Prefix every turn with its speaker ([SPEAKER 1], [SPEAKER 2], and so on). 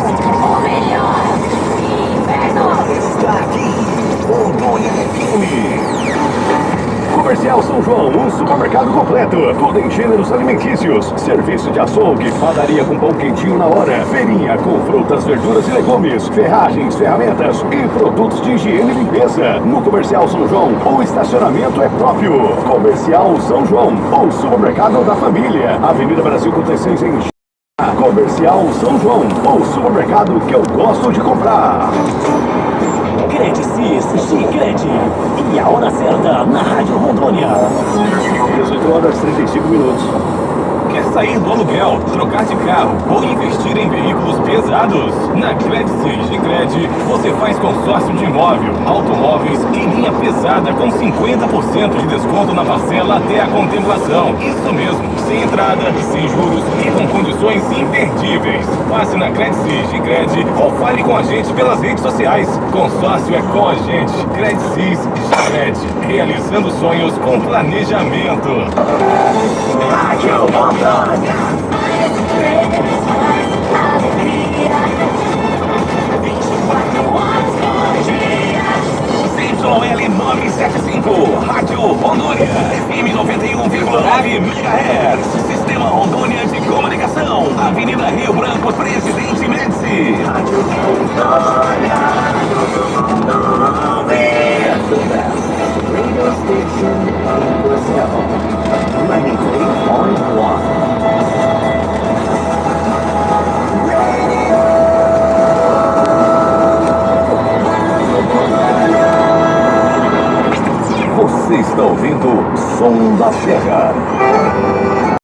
[SPEAKER 1] O melhor inverno
[SPEAKER 2] Está aqui, Rondônia FM. Comercial São João, um supermercado completo, tudo em gêneros alimentícios, serviço de açougue, padaria com pão quentinho na hora, feirinha com frutas, verduras e legumes, ferragens, ferramentas e produtos de higiene e limpeza. No Comercial São João, o estacionamento é próprio. Comercial São João, o supermercado da família. Avenida Brasil com 36 em Comercial São João, o supermercado que eu gosto de comprar.
[SPEAKER 3] Credicis, Gicred. E a hora certa na Rádio Rondônia.
[SPEAKER 2] 18 horas 35 minutos.
[SPEAKER 4] Quer sair do aluguel, trocar de carro ou investir em veículos pesados? Na Credicis Gicred, você faz consórcio de imóvel, automóveis e linha pesada com 50% de desconto na parcela até a contemplação. Isso mesmo, sem entrada, sem juros e com condições imperdíveis. Passe na Credicis Gicred ou fale com a gente pelas redes sociais. Consórcio é com a gente. Credicis Gicred, realizando sonhos com planejamento.
[SPEAKER 1] Rádio Rondônia, alegria, 24 horas por dia.
[SPEAKER 4] ZYL 975, Rádio Rondônia, FM 91,9 MHz, Sistema Rondônia de Comunicação, Avenida Rio Branco, Presidente Médici.
[SPEAKER 1] Rádio Rondônia,
[SPEAKER 2] Radio station in Brazil. 93.1. Você está ouvindo Som da Terra.